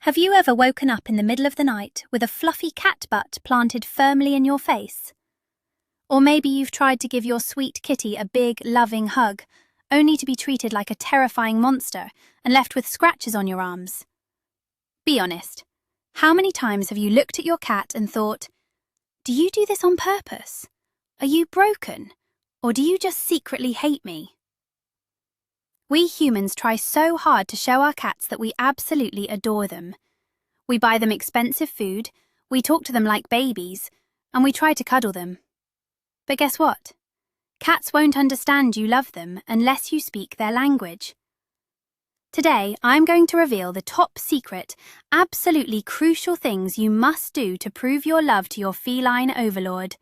Have you ever woken up in the middle of the night with a fluffy cat butt planted firmly in your face? Or maybe you've tried to give your sweet kitty a big, loving hug, only to be treated like a terrifying monster and left with scratches on your arms. Be honest, how many times have you looked at your cat and thought, do you do this on purpose? Are you broken? Or do you just secretly hate me? We humans try so hard to show our cats that we absolutely adore them. We buy them expensive food, we talk to them like babies, and we try to cuddle them. But guess what? Cats won't understand you love them unless you speak their language. Today, I'm going to reveal the top secret, absolutely crucial things you must do to prove your love to your feline overlord.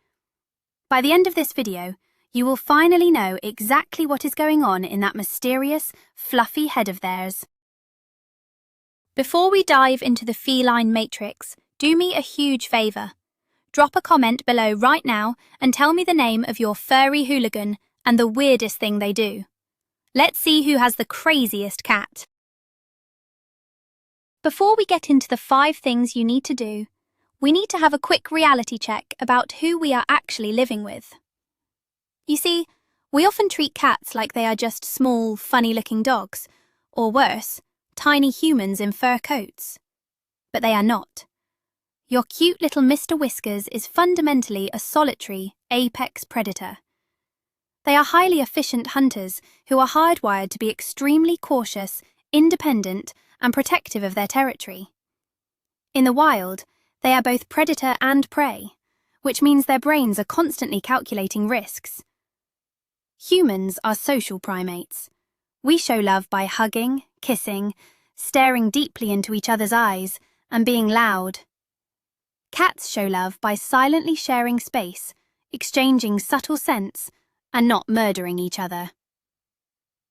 By the end of this video, you will finally know exactly what is going on in that mysterious, fluffy head of theirs. Before we dive into the feline matrix, do me a huge favour. Drop a comment below right now and tell me the name of your furry hooligan and the weirdest thing they do. Let's see who has the craziest cat. Before we get into the 5 things you need to do, we need to have a quick reality check about who we are actually living with. You see, we often treat cats like they are just small, funny-looking dogs, or worse, tiny humans in fur coats. But they are not. Your cute little Mr. Whiskers is fundamentally a solitary, apex predator. They are highly efficient hunters who are hardwired to be extremely cautious, independent, and protective of their territory. In the wild, they are both predator and prey, which means their brains are constantly calculating risks. Humans are social primates. We show love by hugging, kissing, staring deeply into each other's eyes, and being loud. Cats show love by silently sharing space, exchanging subtle scents, and not murdering each other.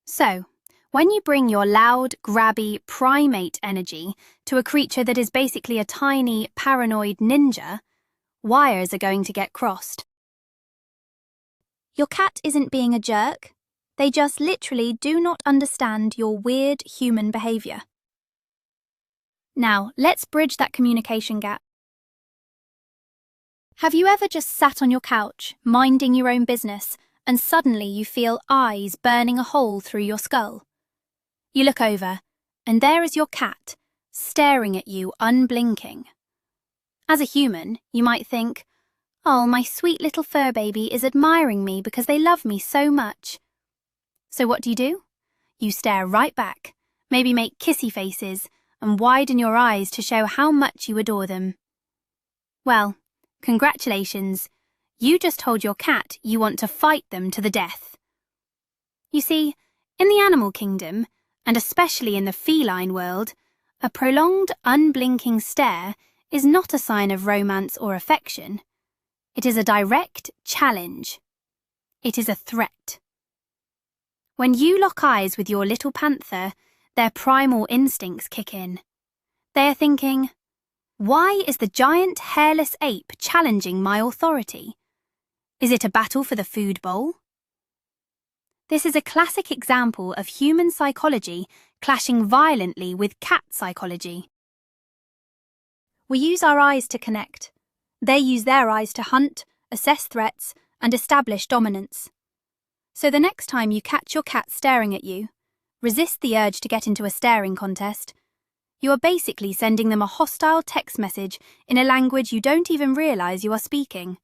So, when you bring your loud, grabby, primate energy to a creature that is basically a tiny, paranoid ninja, wires are going to get crossed. Your cat isn't being a jerk. They just literally do not understand your weird human behaviour. Now, let's bridge that communication gap. Have you ever just sat on your couch, minding your own business, and suddenly you feel eyes burning a hole through your skull? You look over, and there is your cat, staring at you unblinking. As a human, you might think, oh, my sweet little fur baby is admiring me because they love me so much. So what do? You stare right back, maybe make kissy faces, and widen your eyes to show how much you adore them. Well, congratulations, you just told your cat you want to fight them to the death. You see, in the animal kingdom, and especially in the feline world, a prolonged, unblinking stare is not a sign of romance or affection. It is a direct challenge. It is a threat. When you lock eyes with your little panther, their primal instincts kick in. They are thinking, why is the giant hairless ape challenging my authority? Is it a battle for the food bowl? This is a classic example of human psychology clashing violently with cat psychology. We use our eyes to connect. They use their eyes to hunt, assess threats, and establish dominance. So the next time you catch your cat staring at you, resist the urge to get into a staring contest. You are basically sending them a hostile text message in a language you don't even realize you are speaking.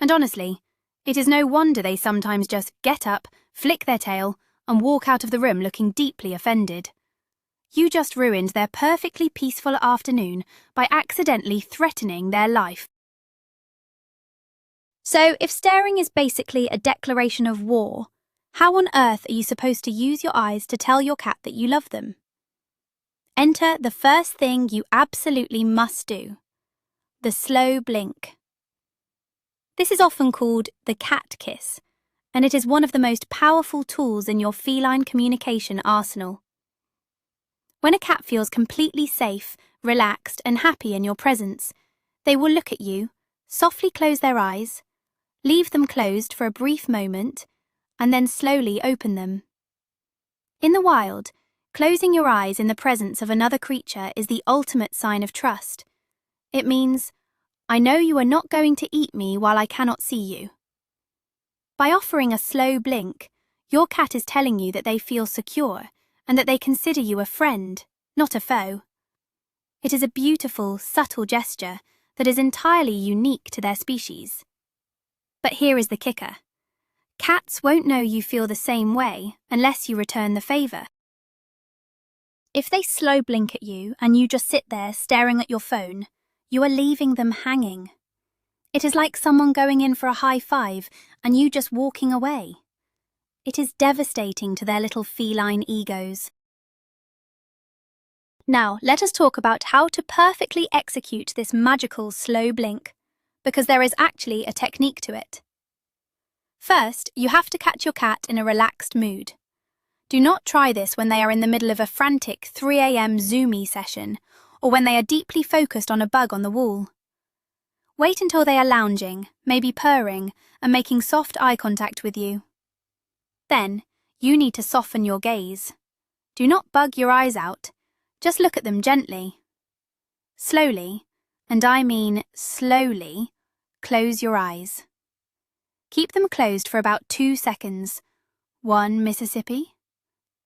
And honestly, it is no wonder they sometimes just get up, flick their tail, and walk out of the room looking deeply offended. You just ruined their perfectly peaceful afternoon by accidentally threatening their life. So, if staring is basically a declaration of war, how on earth are you supposed to use your eyes to tell your cat that you love them? Enter the first thing you absolutely must do: the slow blink. This is often called the cat kiss, and it is one of the most powerful tools in your feline communication arsenal. When a cat feels completely safe, relaxed, and happy in your presence, they will look at you, softly close their eyes, leave them closed for a brief moment, and then slowly open them. In the wild, Closing your eyes in the presence of another creature is the ultimate sign of trust. It means, I know you are not going to eat me while I cannot see you. By offering a slow blink, your cat is telling you that they feel secure and that they consider you a friend, not a foe. It is a beautiful, subtle gesture that is entirely unique to their species. But here is the kicker. Cats won't know you feel the same way unless you return the favor. If they slow blink at you and you just sit there staring at your phone, you are leaving them hanging. It is like someone going in for a high five and you just walking away. It is devastating to their little feline egos. Now, let us talk about how to perfectly execute this magical slow blink, because there is actually a technique to it. First, you have to catch your cat in a relaxed mood. Do not try this when they are in the middle of a frantic 3 a.m. Zoomy session, or when they are deeply focused on a bug on the wall. Wait until they are lounging, maybe purring, and making soft eye contact with you. Then, you need to soften your gaze. Do not bug your eyes out, just look at them gently. Slowly, and I mean slowly, close your eyes. Keep them closed for about 2 seconds. 1 Mississippi,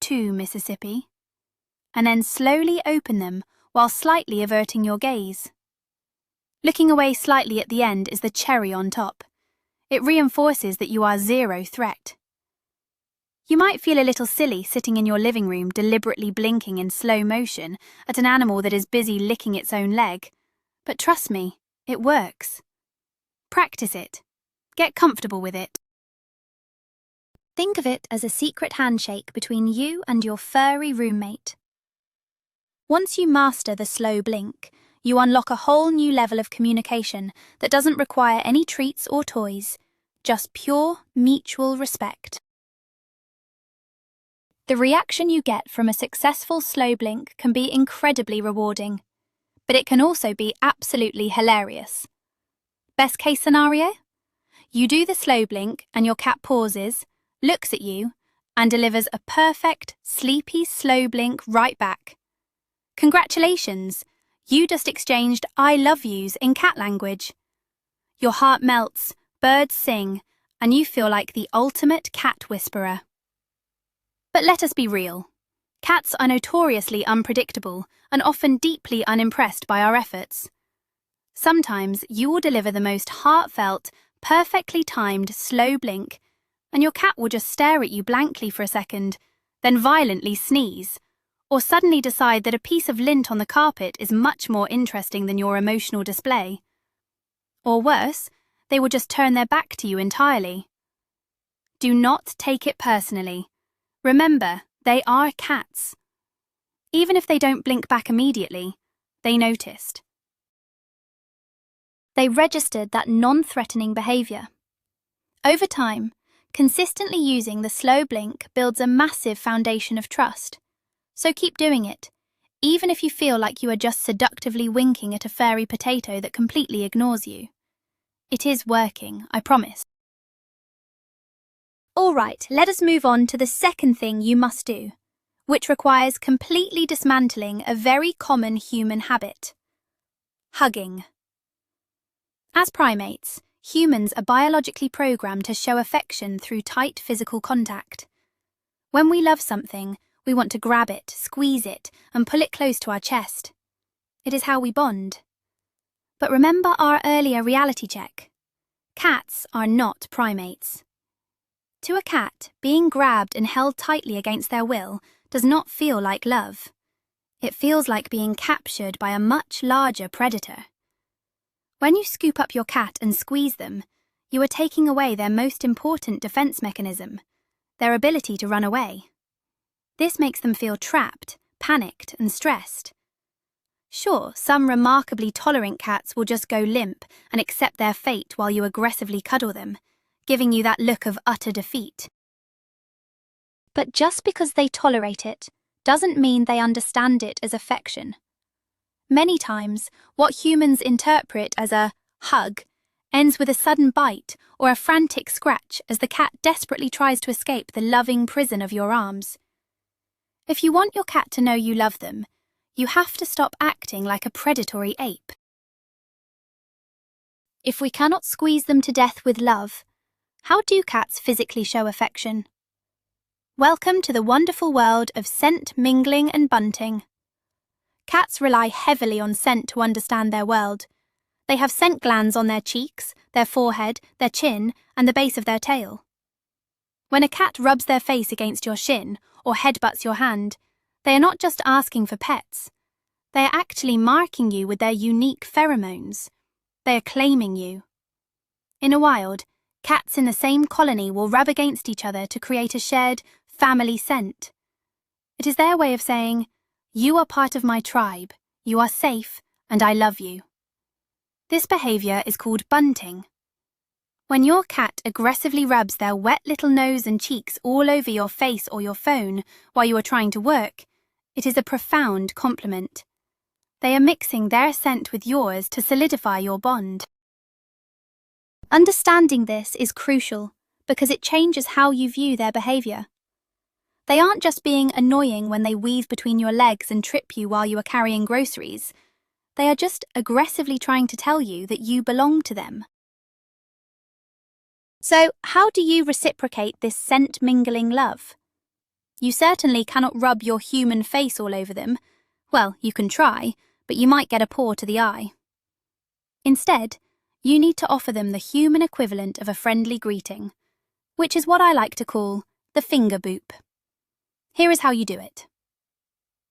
2 Mississippi, and then slowly open them while slightly averting your gaze. Looking away slightly at the end is the cherry on top. It reinforces that you are zero threat. You might feel a little silly sitting in your living room deliberately blinking in slow motion at an animal that is busy licking its own leg, but trust me, it works. Practice it. Get comfortable with it. Think of it as a secret handshake between you and your furry roommate. Once you master the slow blink, you unlock a whole new level of communication that doesn't require any treats or toys, just pure mutual respect. The reaction you get from a successful slow blink can be incredibly rewarding, but it can also be absolutely hilarious. Best case scenario? You do the slow blink and your cat pauses, looks at you, and delivers a perfect, sleepy slow blink right back. Congratulations! You just exchanged I love yous in cat language. Your heart melts, birds sing, and you feel like the ultimate cat whisperer. But let us be real. Cats are notoriously unpredictable and often deeply unimpressed by our efforts. Sometimes you will deliver the most heartfelt, perfectly timed slow blink, and your cat will just stare at you blankly for a second, then violently sneeze, or suddenly decide that a piece of lint on the carpet is much more interesting than your emotional display. Or worse, they will just turn their back to you entirely. Do not take it personally. Remember, they are cats. Even if they don't blink back immediately, they noticed. They registered that non-threatening behavior. Over time, consistently using the slow blink builds a massive foundation of trust. So keep doing it, even if you feel like you are just seductively winking at a furry potato that completely ignores you. It is working, I promise. All right, let us move on to the second thing you must do, which requires completely dismantling a very common human habit: hugging. As primates, humans are biologically programmed to show affection through tight physical contact. When we love something, we want to grab it, squeeze it, and pull it close to our chest. It is how we bond. But remember our earlier reality check. Cats are not primates. To a cat, being grabbed and held tightly against their will does not feel like love. It feels like being captured by a much larger predator. When you scoop up your cat and squeeze them, you are taking away their most important defense mechanism, their ability to run away. This makes them feel trapped, panicked, and stressed. Sure, some remarkably tolerant cats will just go limp and accept their fate while you aggressively cuddle them, giving you that look of utter defeat. But just because they tolerate it doesn't mean they understand it as affection. Many times, what humans interpret as a hug ends with a sudden bite or a frantic scratch as the cat desperately tries to escape the loving prison of your arms. If you want your cat to know you love them, you have to stop acting like a predatory ape. If we cannot squeeze them to death with love, how do cats physically show affection? Welcome to the wonderful world of scent mingling and bunting. Cats rely heavily on scent to understand their world. They have scent glands on their cheeks, their forehead, their chin, and the base of their tail. When a cat rubs their face against your shin or headbutts your hand, they are not just asking for pets. They are actually marking you with their unique pheromones. They are claiming you. In a wild, cats in the same colony will rub against each other to create a shared family scent. It is their way of saying, "You are part of my tribe, you are safe, and I love you." This behavior is called bunting. When your cat aggressively rubs their wet little nose and cheeks all over your face or your phone while you are trying to work, it is a profound compliment. They are mixing their scent with yours to solidify your bond. Understanding this is crucial because it changes how you view their behavior. They aren't just being annoying when they weave between your legs and trip you while you are carrying groceries. They are just aggressively trying to tell you that you belong to them. So, how do you reciprocate this scent-mingling love? You certainly cannot rub your human face all over them. Well, you can try, but you might get a paw to the eye. Instead, you need to offer them the human equivalent of a friendly greeting, which is what I like to call the finger boop. Here is how you do it.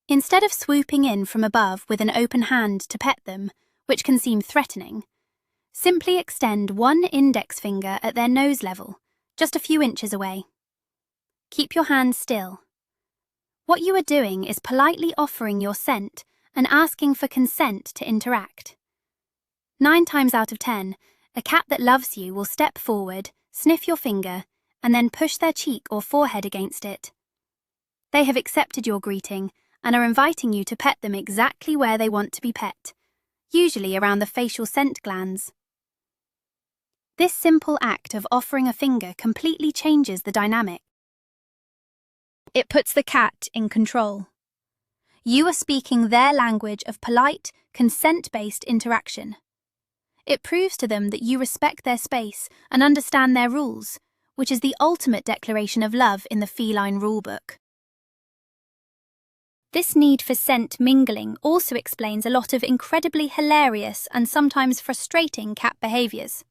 Instead of swooping in from above with an open hand to pet them, which can seem threatening, simply extend one index finger at their nose level, just a few inches away. Keep your hand still. What you are doing is politely offering your scent and asking for consent to interact. 9 times out of 10, a cat that loves you will step forward, sniff your finger, and then push their cheek or forehead against it. They have accepted your greeting and are inviting you to pet them exactly where they want to be pet, usually around the facial scent glands. This simple act of offering a finger completely changes the dynamic. It puts the cat in control. You are speaking their language of polite, consent-based interaction. It proves to them that you respect their space and understand their rules, which is the ultimate declaration of love in the feline rulebook. This need for scent mingling also explains a lot of incredibly hilarious and sometimes frustrating cat behaviors.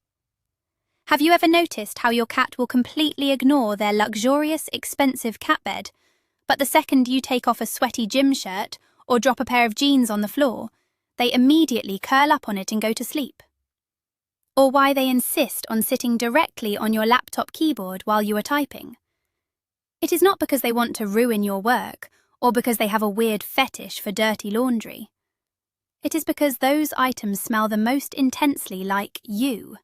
Have you ever noticed how your cat will completely ignore their luxurious, expensive cat bed, but the second you take off a sweaty gym shirt or drop a pair of jeans on the floor, they immediately curl up on it and go to sleep? Or why they insist on sitting directly on your laptop keyboard while you are typing? It is not because they want to ruin your work or because they have a weird fetish for dirty laundry. It is because those items smell the most intensely like you.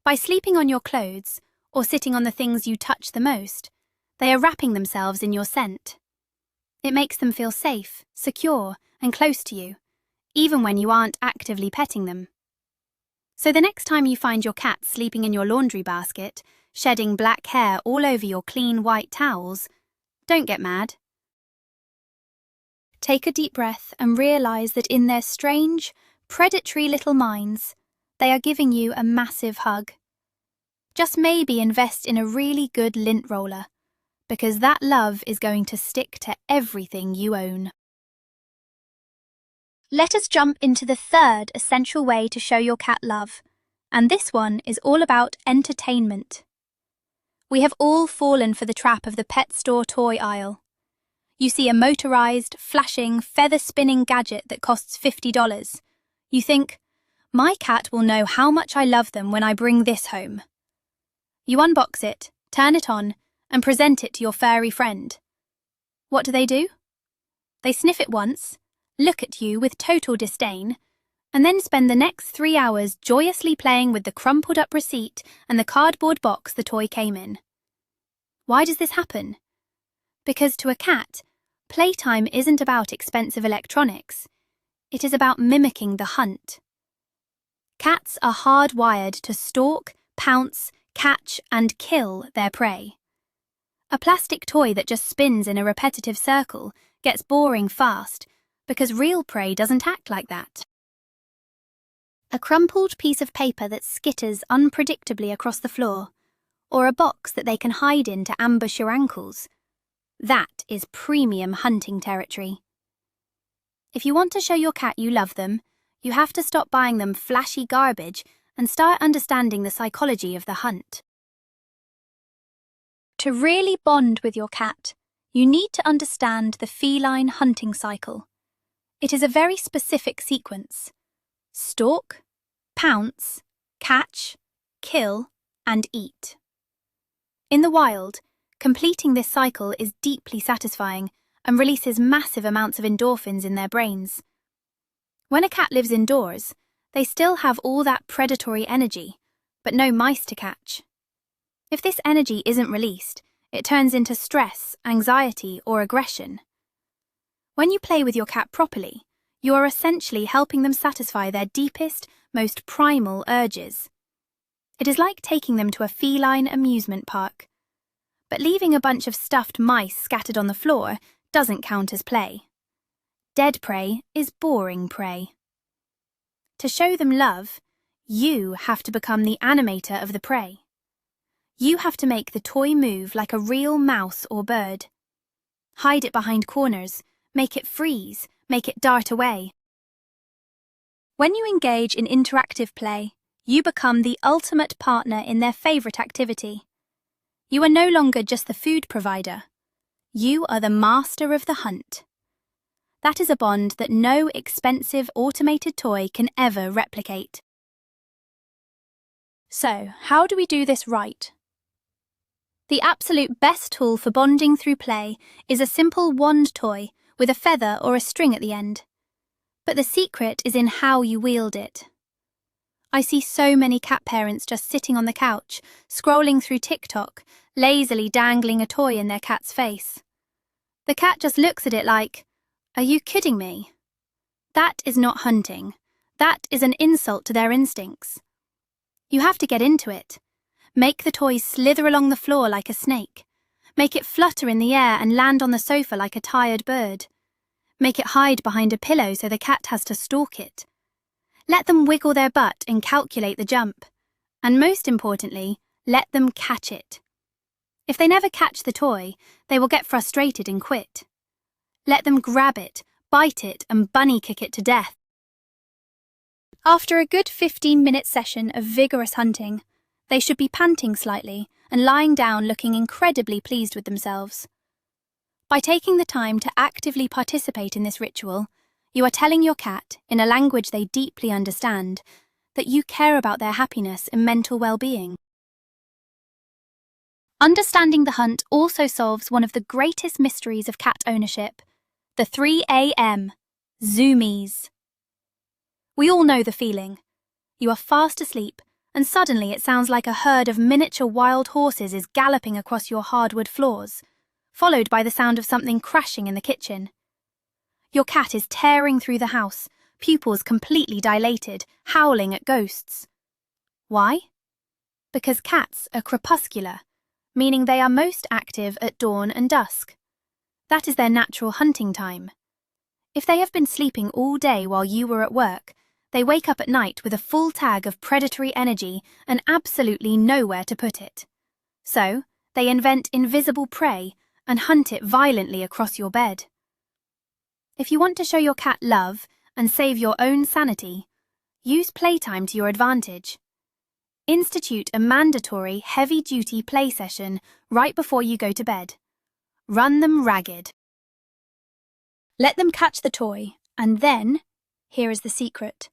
By sleeping on your clothes or sitting on the things you touch the most, they are wrapping themselves in your scent. It makes them feel safe, secure, and close to you, even when you aren't actively petting them. So the next time you find your cat sleeping in your laundry basket, shedding black hair all over your clean white towels, don't get mad. Take a deep breath and realize that in their strange, predatory little minds, they are giving you a massive hug. Just maybe invest in a really good lint roller, because that love is going to stick to everything you own. Let us jump into the third essential way to show your cat love, and this one is all about entertainment. We have all fallen for the trap of the pet store toy aisle. You see a motorized, flashing, feather-spinning gadget that costs $50. You think, my cat will know how much I love them when I bring this home. You unbox it, turn it on, and present it to your furry friend. What do? They sniff it once, look at you with total disdain, and then spend the next 3 hours joyously playing with the crumpled-up receipt and the cardboard box the toy came in. Why does this happen? Because to a cat, playtime isn't about expensive electronics. It is about mimicking the hunt. Cats are hardwired to stalk, pounce, catch, and kill their prey. A plastic toy that just spins in a repetitive circle gets boring fast because real prey doesn't act like that. A crumpled piece of paper that skitters unpredictably across the floor, or a box that they can hide in to ambush your ankles, that is premium hunting territory. If you want to show your cat you love them, you have to stop buying them flashy garbage and start understanding the psychology of the hunt. To really bond with your cat, you need to understand the feline hunting cycle. It is a very specific sequence: stalk, pounce, catch, kill, and eat. In the wild, completing this cycle is deeply satisfying and releases massive amounts of endorphins in their brains. When a cat lives indoors, they still have all that predatory energy, but no mice to catch. If this energy isn't released, it turns into stress, anxiety, or aggression. When you play with your cat properly, you are essentially helping them satisfy their deepest, most primal urges. It is like taking them to a feline amusement park. But leaving a bunch of stuffed mice scattered on the floor doesn't count as play. Dead prey is boring prey. To show them love, you have to become the animator of the prey. You have to make the toy move like a real mouse or bird. Hide it behind corners, make it freeze, make it dart away. When you engage in interactive play, you become the ultimate partner in their favorite activity. You are no longer just the food provider. You are the master of the hunt. That is a bond that no expensive automated toy can ever replicate. So, how do we do this right? The absolute best tool for bonding through play is a simple wand toy with a feather or a string at the end. But the secret is in how you wield it. I see so many cat parents just sitting on the couch, scrolling through TikTok, lazily dangling a toy in their cat's face. The cat just looks at it like, "Are you kidding me?" That is not hunting. That is an insult to their instincts. You have to get into it. Make the toy slither along the floor like a snake. Make it flutter in the air and land on the sofa like a tired bird. Make it hide behind a pillow so the cat has to stalk it. Let them wiggle their butt and calculate the jump. And most importantly, let them catch it. If they never catch the toy, they will get frustrated and quit. Let them grab it, bite it, and bunny kick it to death. After a good 15-minute session of vigorous hunting, they should be panting slightly and lying down looking incredibly pleased with themselves. By taking the time to actively participate in this ritual, you are telling your cat, in a language they deeply understand, that you care about their happiness and mental well-being. Understanding the hunt also solves one of the greatest mysteries of cat ownership, the 3 a.m. zoomies. We all know the feeling. You are fast asleep, and suddenly it sounds like a herd of miniature wild horses is galloping across your hardwood floors, followed by the sound of something crashing in the kitchen. Your cat is tearing through the house, pupils completely dilated, howling at ghosts. Why? Because cats are crepuscular, meaning they are most active at dawn and dusk. That is their natural hunting time. If they have been sleeping all day while you were at work, they wake up at night with a full tag of predatory energy and absolutely nowhere to put it. So, they invent invisible prey and hunt it violently across your bed. If you want to show your cat love and save your own sanity, use playtime to your advantage. Institute a mandatory heavy-duty play session right before you go to bed. Run them ragged. Let them catch the toy, and then, here is the secret,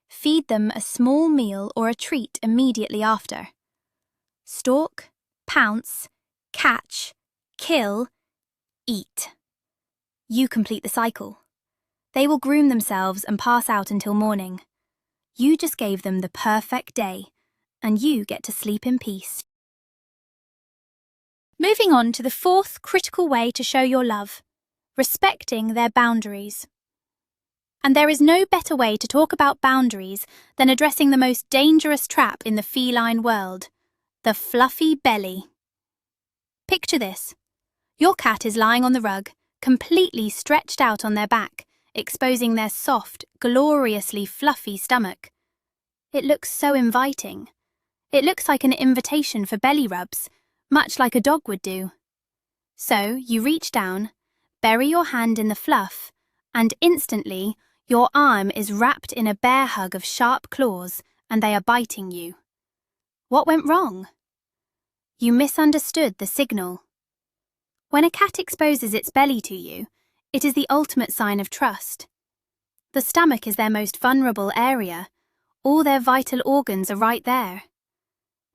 feed them a small meal or a treat immediately after. Stalk, pounce, catch, kill, eat. You complete the cycle. They will groom themselves and pass out until morning. You just gave them the perfect day, and you get to sleep in peace. Moving on to the fourth critical way to show your love, respecting their boundaries. And there is no better way to talk about boundaries than addressing the most dangerous trap in the feline world, the fluffy belly. Picture this, Your cat is lying on the rug, completely stretched out on their back, exposing their soft, gloriously fluffy stomach. It looks so inviting. It looks like an invitation for belly rubs, much like a dog would do. So you reach down, bury your hand in the fluff, and instantly your arm is wrapped in a bear hug of sharp claws, and they are biting you. What went wrong? You misunderstood the signal. When a cat exposes its belly to you, it is the ultimate sign of trust. The stomach is their most vulnerable area. All their vital organs are right there.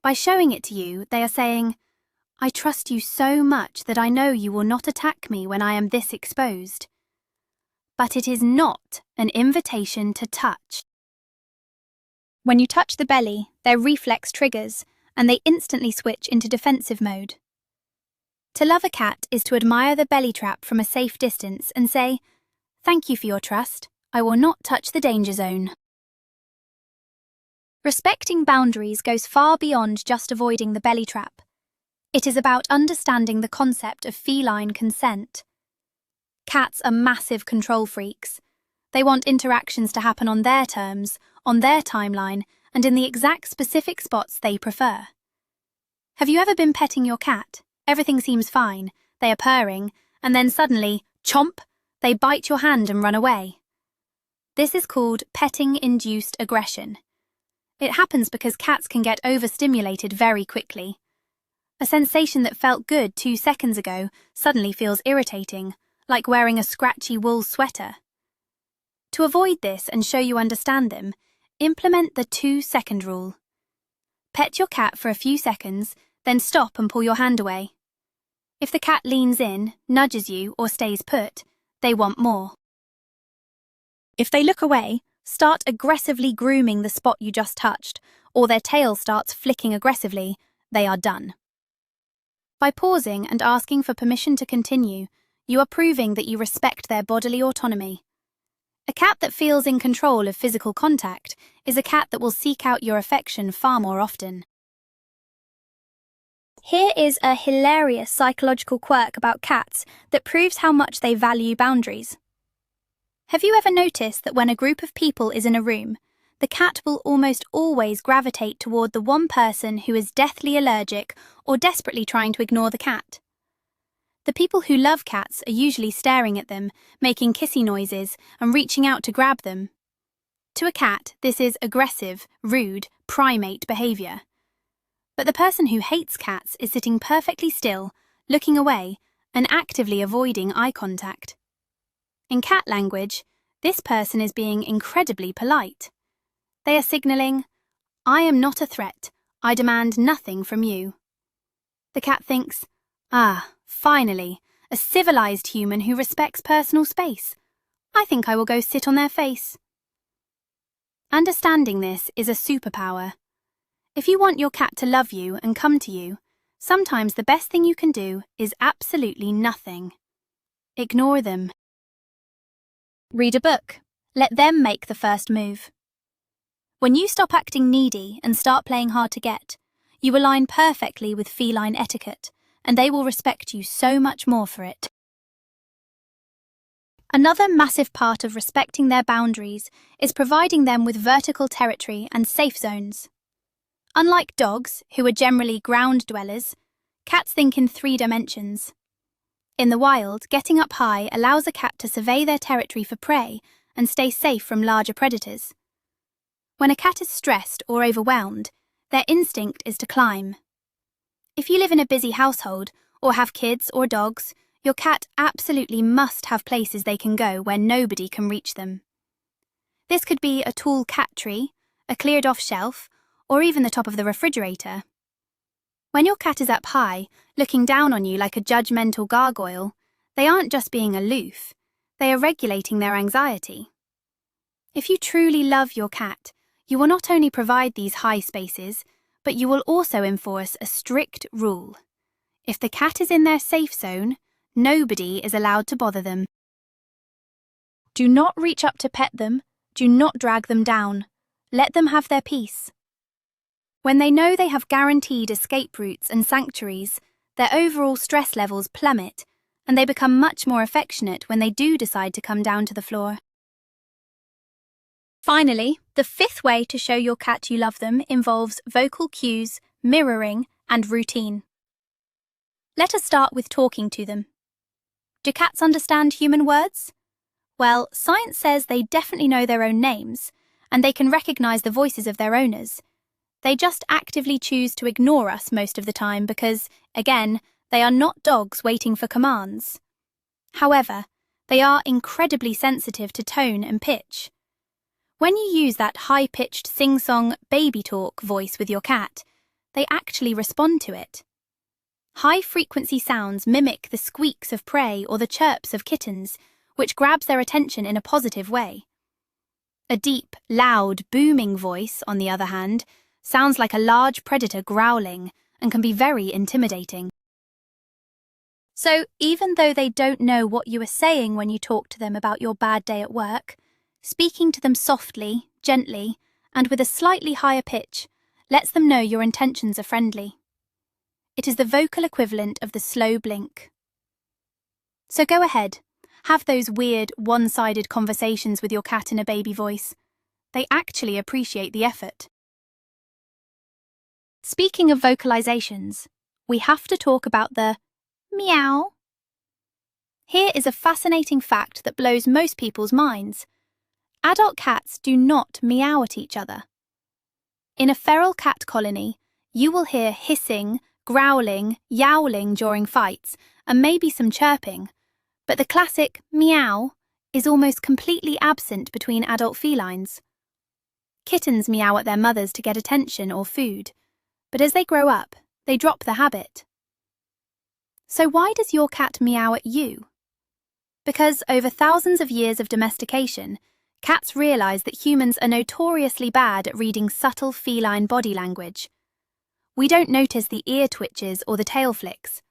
By showing it to you, they are saying, "I trust you so much that I know you will not attack me when I am this exposed." But it is not an invitation to touch. When you touch the belly, their reflex triggers, and they instantly switch into defensive mode. To love a cat is to admire the belly trap from a safe distance and say, "Thank you for your trust. I will not touch the danger zone." Respecting boundaries goes far beyond just avoiding the belly trap. It is about understanding the concept of feline consent. Cats are massive control freaks. They want interactions to happen on their terms, on their timeline, and in the exact specific spots they prefer. Have you ever been petting your cat? Everything seems fine, they are purring, and then suddenly, chomp, they bite your hand and run away. This is called petting-induced aggression. It happens because cats can get overstimulated very quickly. A sensation that felt good 2 seconds ago suddenly feels irritating, like wearing a scratchy wool sweater. To avoid this and show you understand them, implement the 2-second rule. Pet your cat for a few seconds, then stop and pull your hand away. If the cat leans in, nudges you, or stays put, they want more. If they look away, start aggressively grooming the spot you just touched, or their tail starts flicking aggressively, they are done. By pausing and asking for permission to continue, you are proving that you respect their bodily autonomy. A cat that feels in control of physical contact is a cat that will seek out your affection far more often. Here is a hilarious psychological quirk about cats that proves how much they value boundaries. Have you ever noticed that when a group of people is in a room, the cat will almost always gravitate toward the one person who is deathly allergic or desperately trying to ignore the cat? The people who love cats are usually staring at them, making kissy noises, and reaching out to grab them. To a cat, this is aggressive, rude, primate behavior. But the person who hates cats is sitting perfectly still, looking away, and actively avoiding eye contact. In cat language, this person is being incredibly polite. They are signaling, "I am not a threat. I demand nothing from you." The cat thinks, "Ah, finally, a civilized human who respects personal space. I think I will go sit on their face." Understanding this is a superpower. If you want your cat to love you and come to you, sometimes the best thing you can do is absolutely nothing. Ignore them. Read a book. Let them make the first move. When you stop acting needy and start playing hard to get, you align perfectly with feline etiquette, and they will respect you so much more for it. Another massive part of respecting their boundaries is providing them with vertical territory and safe zones. Unlike dogs, who are generally ground dwellers, cats think in 3 dimensions. In the wild, getting up high allows a cat to survey their territory for prey and stay safe from larger predators. When a cat is stressed or overwhelmed, their instinct is to climb. If you live in a busy household or have kids or dogs, your cat absolutely must have places they can go where nobody can reach them. This could be a tall cat tree, a cleared-off shelf, or even the top of the refrigerator. When your cat is up high, looking down on you like a judgmental gargoyle, they aren't just being aloof, they are regulating their anxiety. If you truly love your cat, you will not only provide these high spaces, but you will also enforce a strict rule. If the cat is in their safe zone, nobody is allowed to bother them. Do not reach up to pet them, do not drag them down. Let them have their peace. When they know they have guaranteed escape routes and sanctuaries, their overall stress levels plummet and they become much more affectionate when they do decide to come down to the floor. Finally, the fifth way to show your cat you love them involves vocal cues, mirroring, and routine. Let us start with talking to them. Do cats understand human words? Well, science says they definitely know their own names, and they can recognize the voices of their owners. They just actively choose to ignore us most of the time because, again, they are not dogs waiting for commands. However, they are incredibly sensitive to tone and pitch. When you use that high-pitched sing-song baby talk voice with your cat, they actually respond to it. High-frequency sounds mimic the squeaks of prey or the chirps of kittens, which grabs their attention in a positive way. A deep, loud, booming voice, on the other hand, sounds like a large predator growling and can be very intimidating. So, even though they don't know what you are saying when you talk to them about your bad day at work, speaking to them softly, gently, and with a slightly higher pitch lets them know your intentions are friendly. It is the vocal equivalent of the slow blink. So go ahead, have those weird, one-sided conversations with your cat in a baby voice. They actually appreciate the effort. Speaking of vocalizations, we have to talk about the meow. Here is a fascinating fact that blows most people's minds. Adult cats do not meow at each other. In a feral cat colony, you will hear hissing, growling, yowling during fights, and maybe some chirping, but the classic meow is almost completely absent between adult felines. Kittens meow at their mothers to get attention or food, but as they grow up, they drop the habit. So why does your cat meow at you? Because over thousands of years of domestication, cats realize that humans are notoriously bad at reading subtle feline body language. We don't notice the ear twitches or the tail flicks,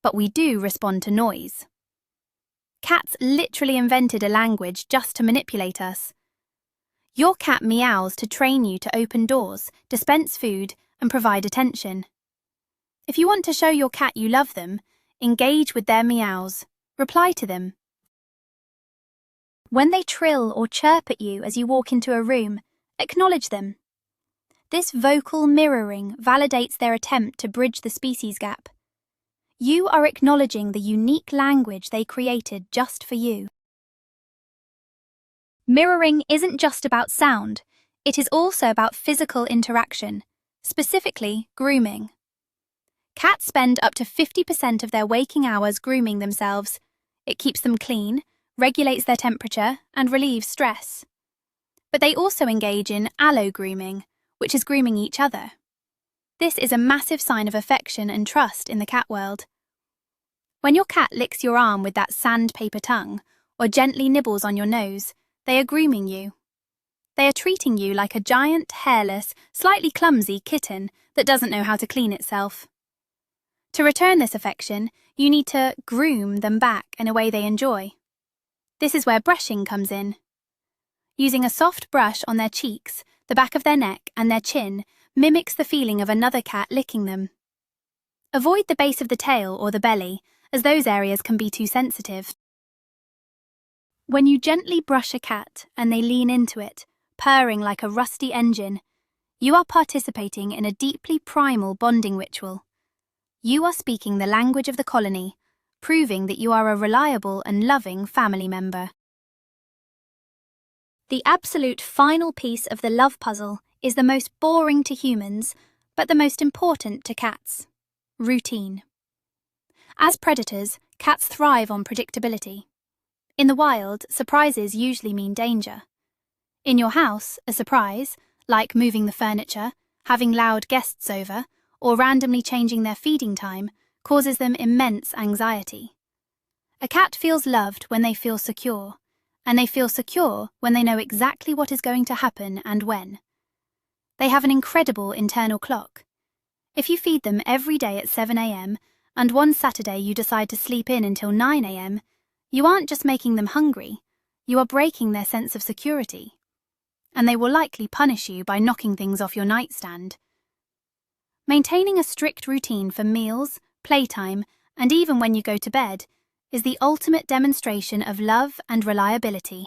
but we do respond to noise. Cats literally invented a language just to manipulate us. Your cat meows to train you to open doors, dispense food, and provide attention. If you want to show your cat you love them, engage with their meows. Reply to them. When they trill or chirp at you as you walk into a room, acknowledge them. This vocal mirroring validates their attempt to bridge the species gap. You are acknowledging the unique language they created just for you. Mirroring isn't just about sound, it is also about physical interaction, specifically grooming. Cats spend up to 50% of their waking hours grooming themselves. It keeps them clean, regulates their temperature, and relieves stress. But they also engage in allo-grooming, which is grooming each other. This is a massive sign of affection and trust in the cat world. When your cat licks your arm with that sandpaper tongue, or gently nibbles on your nose, they are grooming you. They are treating you like a giant, hairless, slightly clumsy kitten that doesn't know how to clean itself. To return this affection, you need to groom them back in a way they enjoy. This is where brushing comes in. Using a soft brush on their cheeks, the back of their neck, and their chin mimics the feeling of another cat licking them. Avoid the base of the tail or the belly, as those areas can be too sensitive. When you gently brush a cat and they lean into it, purring like a rusty engine, you are participating in a deeply primal bonding ritual. You are speaking the language of the colony, proving that you are a reliable and loving family member. The absolute final piece of the love puzzle is the most boring to humans, but the most important to cats: routine. As predators, cats thrive on predictability. In the wild, surprises usually mean danger. In your house, a surprise, like moving the furniture, having loud guests over, or randomly changing their feeding time, causes them immense anxiety. A cat feels loved when they feel secure, and they feel secure when they know exactly what is going to happen and when. They have an incredible internal clock. If you feed them every day at 7 a.m, and one Saturday you decide to sleep in until 9 a.m, you aren't just making them hungry, you are breaking their sense of security. And they will likely punish you by knocking things off your nightstand. Maintaining a strict routine for meals, playtime, and even when you go to bed is the ultimate demonstration of love and reliability.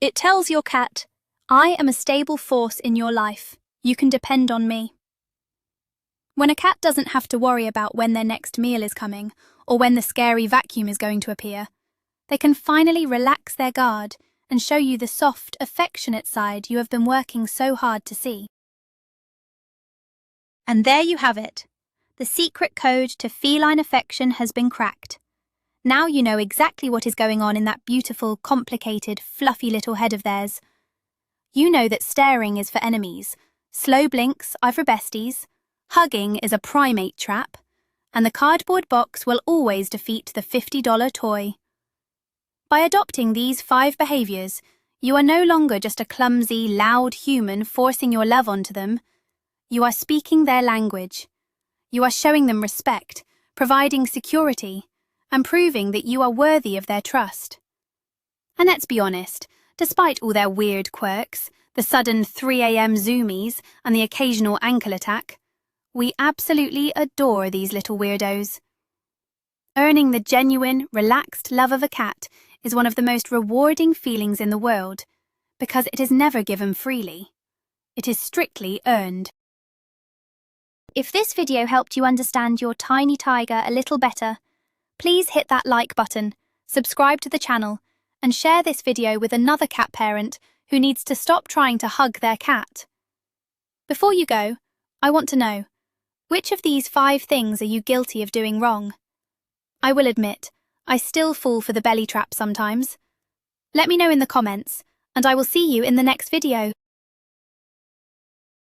It tells your cat, "I am a stable force in your life. You can depend on me." When a cat doesn't have to worry about when their next meal is coming or when the scary vacuum is going to appear, they can finally relax their guard and show you the soft, affectionate side you have been working so hard to see. And there you have it. The secret code to feline affection has been cracked. Now you know exactly what is going on in that beautiful, complicated, fluffy little head of theirs. You know that staring is for enemies, slow blinks are for besties, hugging is a primate trap, and the cardboard box will always defeat the $50 toy. By adopting these 5 behaviors, you are no longer just a clumsy, loud human forcing your love onto them. You are speaking their language. You are showing them respect, providing security, and proving that you are worthy of their trust. And let's be honest, despite all their weird quirks, the sudden 3 a.m. zoomies, and the occasional ankle attack, we absolutely adore these little weirdos. Earning the genuine, relaxed love of a cat is one of the most rewarding feelings in the world, because it is never given freely. It is strictly earned. If this video helped you understand your tiny tiger a little better, please hit that like button, subscribe to the channel, and share this video with another cat parent who needs to stop trying to hug their cat. Before you go, I want to know, which of these 5 things are you guilty of doing wrong? I will admit, I still fall for the belly trap sometimes. Let me know in the comments, and I will see you in the next video.